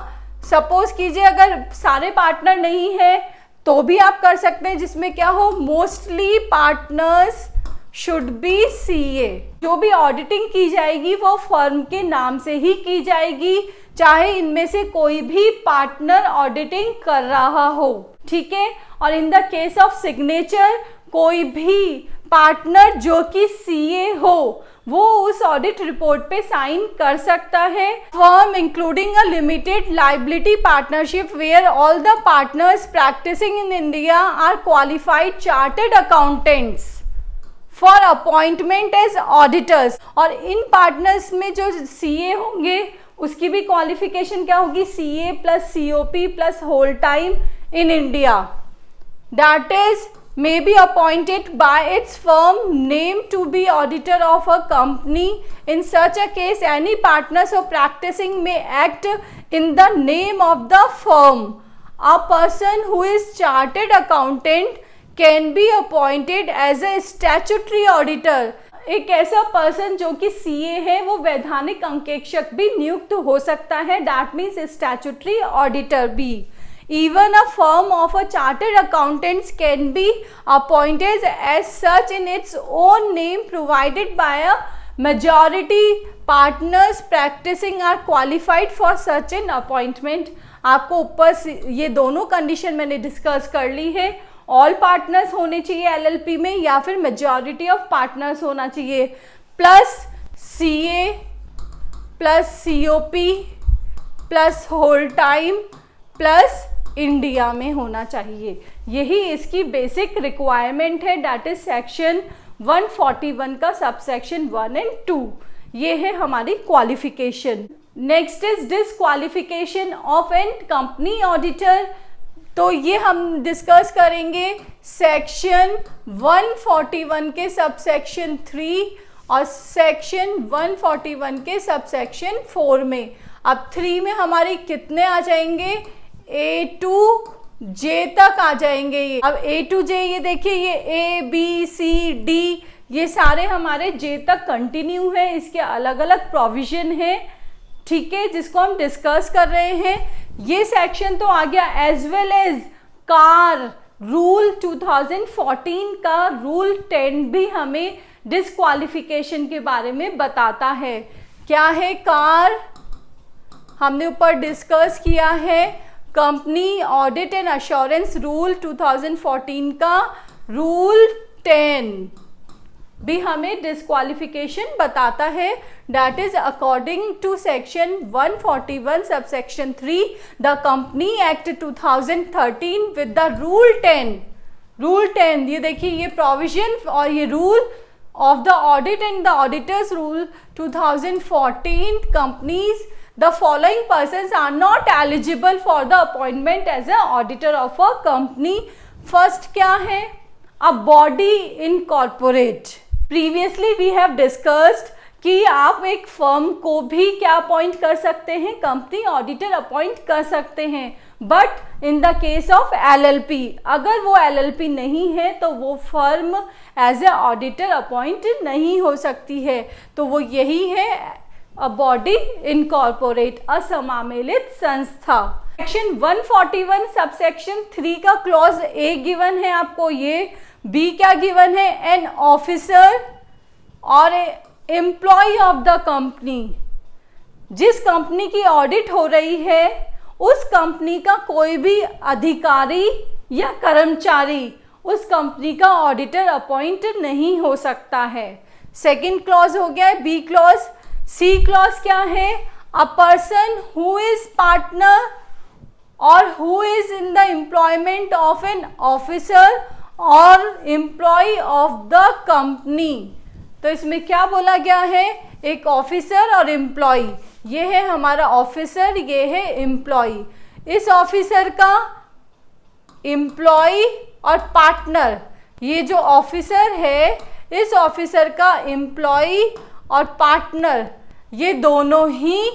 सपोज कीजिए अगर सारे पार्टनर नहीं है तो भी आप कर सकते हैं, जिसमें क्या हो, mostly partners should be CA। जो भी ऑडिटिंग की जाएगी वो फर्म के नाम से ही की जाएगी, चाहे इनमें से कोई भी पार्टनर ऑडिटिंग कर रहा हो, ठीक है। और इन द केस ऑफ सिग्नेचर, कोई भी पार्टनर जो कि CA हो वो उस ऑडिट रिपोर्ट पे साइन कर सकता है। Firm including a limited liability partnership where all the partners practising in India are qualified chartered accountants for appointment as auditors. और इन पार्टनर्स में जो CA होंगे उसकी भी क्वालिफिकेशन क्या होगी, CA plus COP plus whole time in India, that is may be appointed by its firm name to be auditor of a company. In such a case, any partners or practicing may act in the name of the firm. A person who is chartered accountant can be appointed as a statutory auditor. एक ऐसा person जो कि CA है वो वैधानिक अंकेक्षक भी नियुक्त हो सकता है, दैट मीन्स स्टैट्यूटरी ऑडिटर भी। Even a firm of a chartered accountants can be appointed as such in its own name provided by a majority partners practicing are qualified for such an appointment. आपको ऊपर ये दोनों condition मैंने discuss कर ली है। All partners होने चाहिए LLP में या फिर मेजॉरिटी ऑफ पार्टनर्स होना चाहिए, plus CA plus COP plus whole time plus India में होना चाहिए। यही इसकी बेसिक रिक्वायरमेंट है, दैट इज सेक्शन 141 का सबसेक्शन 1 एंड 2। ये है हमारी qualification. Next is disqualification of an company auditor. तो ये हम डिस्कस करेंगे सेक्शन 141 के सबसेक्शन 3 और सेक्शन 141 के सबसेक्शन 4 में। अब 3 में हमारे कितने आ जाएंगे, A to J तक आ जाएंगे। ये अब A to J, ये देखिए ये A B C D ये सारे हमारे J तक कंटिन्यू है, इसके अलग अलग प्रोविजन है, ठीक है, जिसको हम डिस्कस कर रहे हैं। ये सेक्शन तो आ गया, as well as car rule 2014 का रूल 10 भी हमें डिसक्वालिफिकेशन के बारे में बताता है। क्या है कार, हमने ऊपर डिस्कस किया है, company audit and assurance rule 2014 का रूल 10 भी हमें डिसक्वालिफिकेशन बताता है, that is according to section 141 subsection 3 the company act 2013 with the rule 10। ये देखिए ये प्रोविजन और ये rule of the audit and the auditors rule 2014 companies the following persons are not eligible for the appointment as a auditor of a company. First क्या है, a body incorporate. Previously we have discussed कि आप एक firm को भी क्या appoint कर सकते हैं, कंपनी ऑडिटर अपॉइंट कर सकते हैं, but in the case of LLP अगर वो LLP नहीं है तो वो firm as a auditor appoint नहीं हो सकती है। तो वो यही है अ बॉडी इनकॉर्पोरेट, असमामेलित संस्था। सेक्शन 141 सबसेक्शन 3 का क्लॉज A गिवन है आपको, ये B क्या गिवन है, एन ऑफिसर और एम्प्लॉय ऑफ द कंपनी। जिस कंपनी की ऑडिट हो रही है उस कंपनी का कोई भी अधिकारी या कर्मचारी उस कंपनी का ऑडिटर अपॉइंट नहीं हो सकता है। सेकंड क्लॉज हो गया है B क्लॉज। C क्लॉज क्या है, a person who is partner और who is in the employment of an officer और एम्प्लॉय ऑफ द कंपनी। तो इसमें क्या बोला गया है, एक ऑफिसर और एम्प्लॉय ये है हमारा ऑफिसर, ये है एम्प्लॉय। इस ऑफिसर का एम्प्लॉय और पार्टनर, ये जो ऑफिसर है इस ऑफिसर का एम्प्लॉय और पार्टनर ये दोनों ही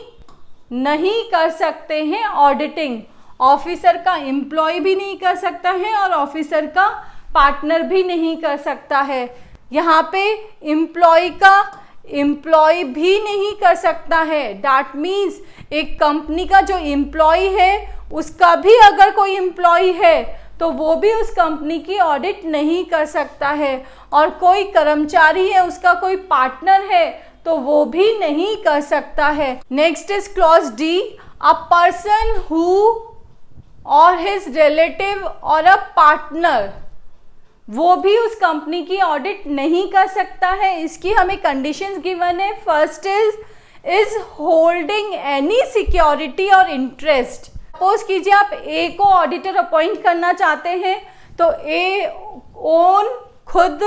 नहीं कर सकते हैं ऑडिटिंग। ऑफिसर का एम्प्लॉय भी नहीं कर सकता है और ऑफिसर का पार्टनर भी नहीं कर सकता है। यहाँ पे एम्प्लॉय का एम्प्लॉय भी नहीं कर सकता है। दैट मीन्स एक कंपनी का जो एम्प्लॉय है उसका भी अगर कोई एम्प्लॉय है तो वो भी उस कंपनी की ऑडिट नहीं कर सकता है, और कोई कर्मचारी है उसका कोई पार्टनर है तो वो भी नहीं कर सकता है। Next is clause D, a person who और हिज रिलेटिव और अ पार्टनर, वो भी उस कंपनी की ऑडिट नहीं कर सकता है। इसकी हमें कंडीशंस गिवन है। First is holding any security और इंटरेस्ट। सपोज कीजिए आप ए को ऑडिटर अपॉइंट करना चाहते हैं तो ए ओन खुद,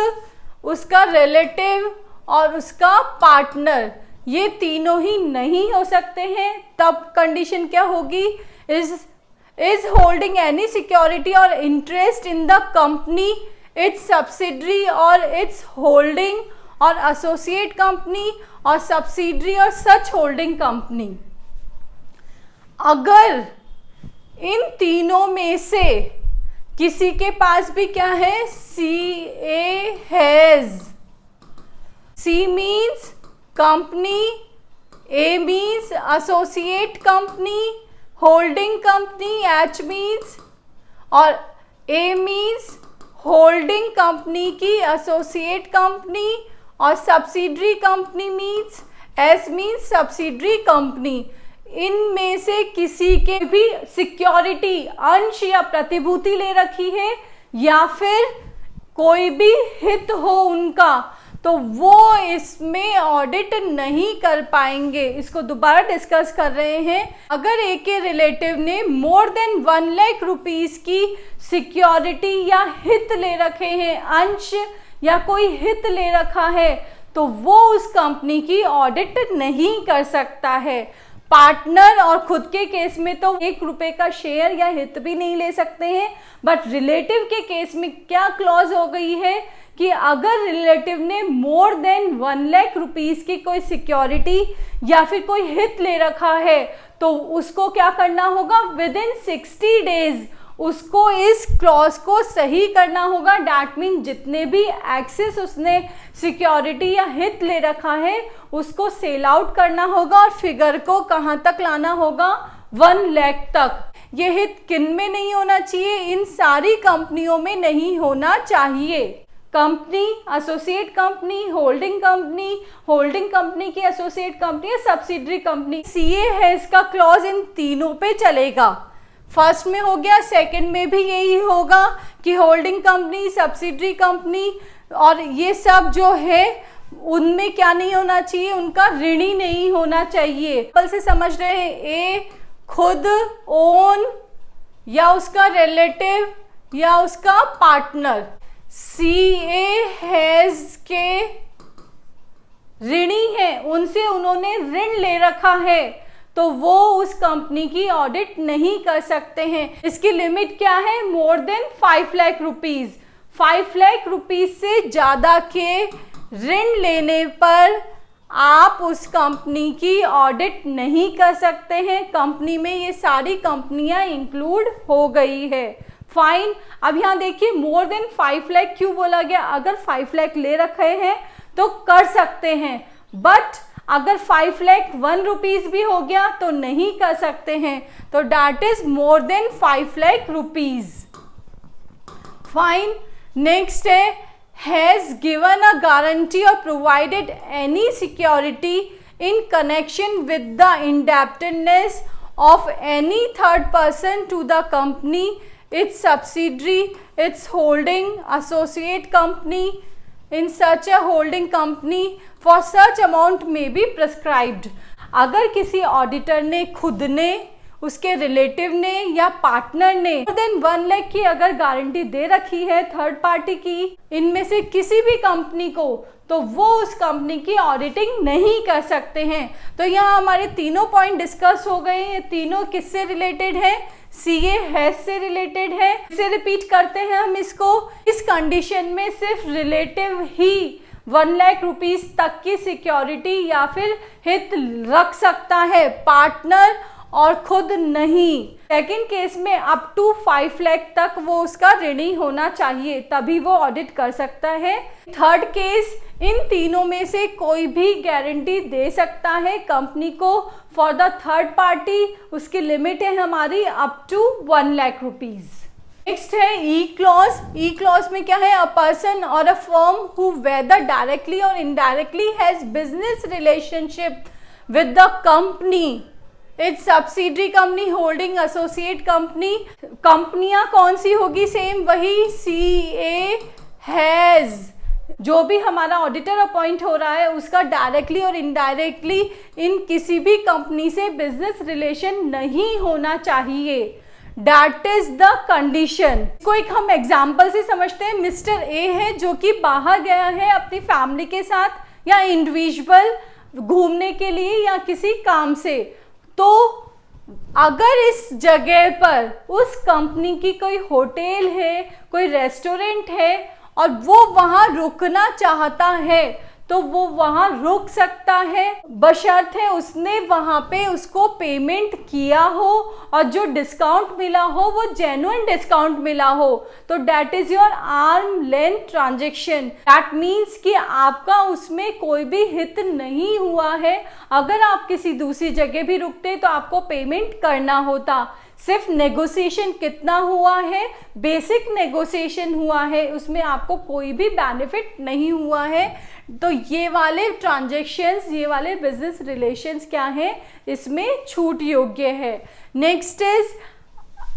उसका रिलेटिव और उसका पार्टनर, ये तीनों ही नहीं हो सकते हैं। तब कंडीशन क्या होगी? इज होल्डिंग एनी सिक्योरिटी और interest in the company, its subsidiary और इट्स होल्डिंग और एसोसिएट कंपनी और सब्सिडरी और सच होल्डिंग कंपनी। अगर इन तीनों में से किसी के पास भी क्या है? C A has. C means company, A means associate company, holding company, H means, और ए मीन्स होल्डिंग कंपनी की एसोसिएट कंपनी, और subsidiary company means, S means subsidiary company. इनमें से किसी के भी सिक्योरिटी, अंश या प्रतिभूति ले रखी है या फिर कोई भी हित हो उनका, तो वो इसमें ऑडिट नहीं कर पाएंगे। इसको दोबारा डिस्कस कर रहे हैं। अगर एक के रिलेटिव ने मोर देन 1 लाख रुपीस की सिक्योरिटी या हित ले रखे हैं, अंश या कोई हित ले रखा है, तो वो उस कंपनी की ऑडिट नहीं कर सकता है। पार्टनर और खुद के केस में तो 1 रुपए का शेयर या हित भी नहीं ले सकते हैं, बट रिलेटिव के केस में क्या क्लॉज हो गई है कि अगर रिलेटिव ने मोर देन 1 लाख रुपीस की कोई सिक्योरिटी या फिर कोई हित ले रखा है तो उसको क्या करना होगा? विद इन 60 डेज उसको इस क्लॉज को सही करना होगा। डैट मीन जितने भी एक्सेस उसने सिक्योरिटी या हित ले रखा है उसको सेल आउट करना होगा और फिगर को कहाँ तक लाना होगा? 1 लाख तक। ये हित किन में नहीं होना चाहिए? इन सारी कंपनियों में नहीं होना चाहिए। Company, associate company, holding company की एसोसिएट कंपनी या सब्सिडरी कंपनी। सीए है इसका क्लॉज इन तीनों पे चलेगा। फर्स्ट में हो गया, सेकंड में भी यही होगा कि होल्डिंग कंपनी, सब्सिडरी कंपनी और ये सब जो है उनमें क्या नहीं होना चाहिए? उनका ऋणी नहीं होना चाहिए। कल से समझ रहे हैं, ए खुद ओन या उसका रिलेटिव या उसका पार्टनर। सी ए हैज के ऋणी है, उनसे उन्होंने ऋण ले रखा है तो वो उस कंपनी की ऑडिट नहीं कर सकते हैं। इसकी लिमिट क्या है? मोर than 5 lakh rupees. 5 lakh rupees से ज्यादा के ऋण लेने पर आप उस कंपनी की ऑडिट नहीं कर सकते हैं। कंपनी में ये सारी कंपनियां इंक्लूड हो गई है। फाइन। अब यहाँ देखिए मोर देन 5 लाख क्यों बोला गया? अगर 5 लाख ले रखे हैं तो कर सकते हैं, बट अगर 5 लाख 1 रुपीज भी हो गया तो नहीं कर सकते हैं। तो that is more than 5 lakh rupees. Fine. Next है, हैज गिवन अ गारंटी और provided any security in connection with the indebtedness of any third person to the company, its subsidiary, its holding, associate company, in such a holding company for such amount may be prescribed। अगर किसी auditor ने, खुद ने, उसके relative ने या partner ने more than 1 lakh की अगर गारंटी दे रखी है थर्ड पार्टी की, इनमें से किसी भी कंपनी को, तो वो उस कंपनी की ऑडिटिंग नहीं कर सकते हैं। तो यहाँ हमारे तीनों पॉइंट डिस्कस हो गए। ये तीनों किससे रिलेटेड है? सीए हैज से रिलेटेड है। इसे रिपीट करते हैं हम इसको। इस कंडीशन में सिर्फ रिलेटिव ही 1 लाख रुपीस तक की सिक्योरिटी या फिर हित रख सकता है, पार्टनर और खुद नहीं। सेकेंड केस में अप टू 5 लाख तक वो उसका ऋणी होना चाहिए, तभी वो ऑडिट कर सकता है। थर्ड केस, इन तीनों में से कोई भी गारंटी दे सकता है कंपनी को फॉर द थर्ड पार्टी। उसकी लिमिट है हमारी up to 1 lakh rupees. Next है ई क्लॉज। ई क्लॉज में क्या है? अ पर्सन और a firm who whether directly और indirectly has business relationship with the company, its subsidiary company, holding, associate company. कंपनियां कौन सी होगी? सेम वही, सीए हैज। जो भी हमारा ऑडिटर अपॉइंट हो रहा है उसका डायरेक्टली और इनडायरेक्टली इन किसी भी कंपनी से बिजनेस रिलेशन नहीं होना चाहिए। That is the condition. इसको एक हम एग्जाम्पल से समझते हैं। मिस्टर ए है जो कि बाहर गया है अपनी फैमिली के साथ या इंडिविजुअल घूमने के लिए या किसी काम से। तो अगर इस जगह पर उस कंपनी की कोई होटल है, कोई रेस्टोरेंट है और वो वहाँ रुकना चाहता है तो वो वहाँ रुक सकता है, बशर्ते उसने वहाँ पे उसको पेमेंट किया हो और जो डिस्काउंट मिला हो वो जेन्युइन डिस्काउंट मिला हो। तो that is your arm length transaction. That means कि आपका उसमें कोई भी हित नहीं हुआ है। अगर आप किसी दूसरी जगह भी रुकते तो आपको पेमेंट करना होता। सिर्फ नेगोशिएशन कितना हुआ है? बेसिक नेगोशिएशन हुआ है, उसमें आपको कोई भी बेनिफिट नहीं हुआ है। तो ये वाले ट्रांजैक्शंस, ये वाले बिजनेस रिलेशंस क्या हैं? इसमें छूट योग्य है। नेक्स्ट इज,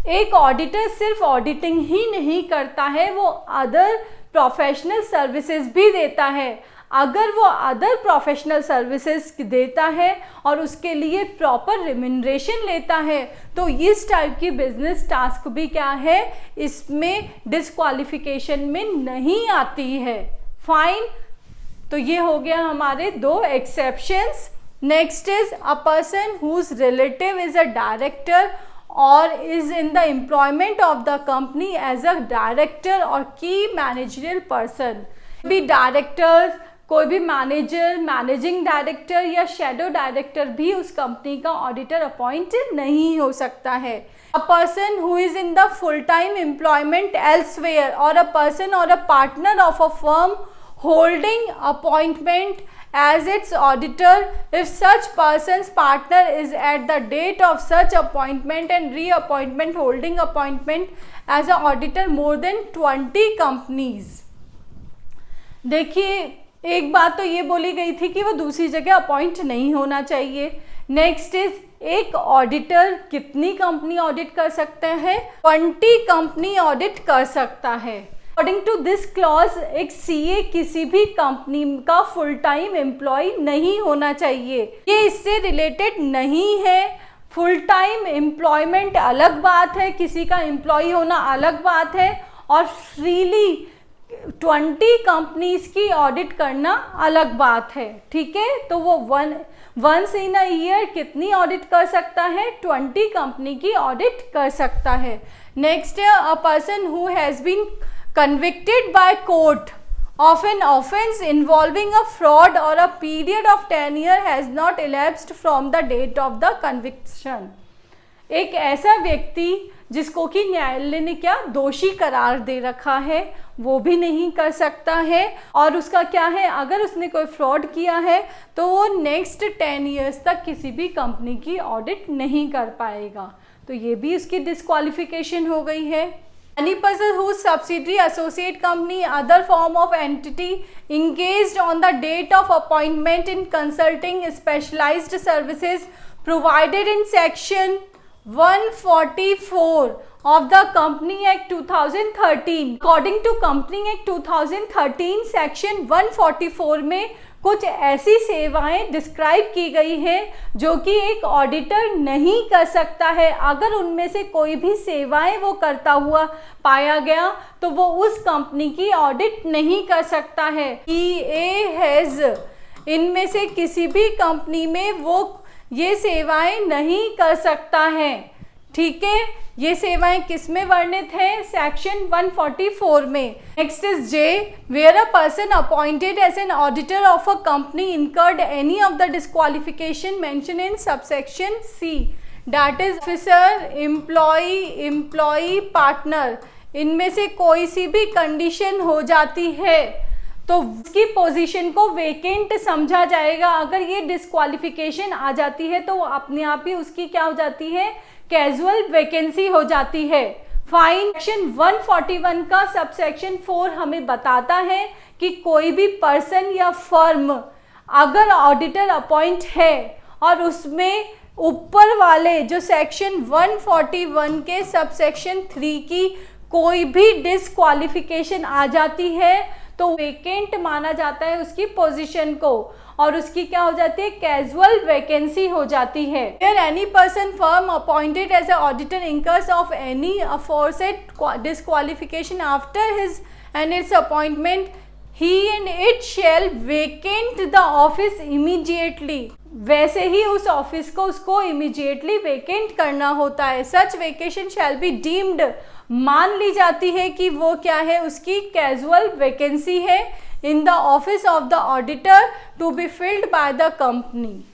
एक ऑडिटर सिर्फ ऑडिटिंग ही नहीं करता है, वो अदर प्रोफेशनल सर्विसेज भी देता है। अगर वो अदर प्रोफेशनल सर्विसेज देता है और उसके लिए प्रॉपर रिम्यूनरेशन लेता है तो इस टाइप की बिजनेस टास्क भी क्या है? इसमें डिस्क्वालिफिकेशन में नहीं आती है। फाइन। तो ये हो गया हमारे 2 exceptions. Next is, a person whose relative is a director और is in the employment of the company as a director और की मैनेजरियल पर्सन। भी डायरेक्टर, कोई भी मैनेजर, मैनेजिंग डायरेक्टर या शेडो डायरेक्टर भी उस कंपनी का ऑडिटर अपॉइंट नहीं हो सकता है। A person who is in the full time employment elsewhere और अ पर्सन और a partner of a firm holding appointment as its auditor if such person's partner is at the date of such appointment and reappointment holding appointment as a auditor more than 20 companies। देखिए, एक बात तो ये बोली गई थी कि वो दूसरी जगह अपॉइंट नहीं होना चाहिए। नेक्स्ट इज, एक ऑडिटर कितनी कंपनी ऑडिट कर सकता है? 20 कंपनी ऑडिट कर सकता है। अकॉर्डिंग टू दिस क्लॉज एक सीए किसी भी कंपनी का फुल टाइम एम्प्लॉय नहीं होना चाहिए। ये इससे रिलेटेड नहीं है। फुल टाइम एम्प्लॉयमेंट अलग बात है, किसी का एम्प्लॉय होना अलग बात है, और फ्रीली 20 कंपनीज की ऑडिट करना अलग बात है। ठीक है, तो वो वंस इन अ ईयर कितनी ऑडिट कर सकता है? 20 कंपनी की ऑडिट कर सकता है। नेक्स्ट है, a person who has been convicted by court of an offense involving a fraud or a period of 10 years has not elapsed from the date of the conviction। एक ऐसा व्यक्ति जिसको कि न्यायालय ने क्या दोषी करार दे रखा है वो भी नहीं कर सकता है। और उसका क्या है, अगर उसने कोई फ्रॉड किया है तो वो नेक्स्ट 10 ईयर्स तक किसी भी कंपनी की ऑडिट नहीं कर पाएगा। तो ये भी उसकी डिस्क्वालिफिकेशन हो गई है। Any person whose subsidiary, associate company, other form of entity engaged on the date of appointment in consulting specialized services provided in section 144 of the Company Act 2013। According to Company Act 2013 section 144 में कुछ ऐसी सेवाएं describe की गई हैं जो कि एक ऑडिटर नहीं कर सकता है। अगर उनमें से कोई भी सेवाएं वो करता हुआ पाया गया तो वो उस कंपनी की ऑडिट नहीं कर सकता है। EA हैज, इनमें से किसी भी कंपनी में वो ये सेवाएं नहीं कर सकता है। ठीक है, ये सेवाएं किस में वर्णित है? सेक्शन 144 में। Next is J, where a person appointed as an auditor of a company incurred any of the disqualification mention in subsection C, that is officer, employee, partner, इनमें से कोई सी भी कंडीशन हो जाती है तो उसकी पोजीशन को वेकेंट समझा जाएगा। अगर ये डिस्क्वालिफिकेशन आ जाती है तो अपने आप ही उसकी क्या हो जाती है? कैजुअल वैकेंसी हो जाती है। फाइन, सेक्शन 141 का सबसेक्शन 4 हमें बताता है कि कोई भी पर्सन या फर्म अगर ऑडिटर अपॉइंट है और उसमें ऊपर वाले जो सेक्शन 141 के सबसेक्शन 3 की कोई भी डिस्क्वालिफिकेशन आ जाती है तो वेकेंट माना जाता है उसकी पोजीशन को और उसकी क्या हो जाती है? कैजुअल वैकेंसी हो जाती है। Any person firm appointed as a auditor incurs of any aforesaid disqualification after his and its appointment, he and it shall vacate the office immediately। वैसे ही उस ऑफिस को उसको इमीडिएटली वेकेंट करना होता है। सच वेकेशन शैल बी डीम्ड, मान ली जाती है कि वो क्या है? उसकी कैजुअल वैकेंसी है in the office of the auditor to be filled by the company.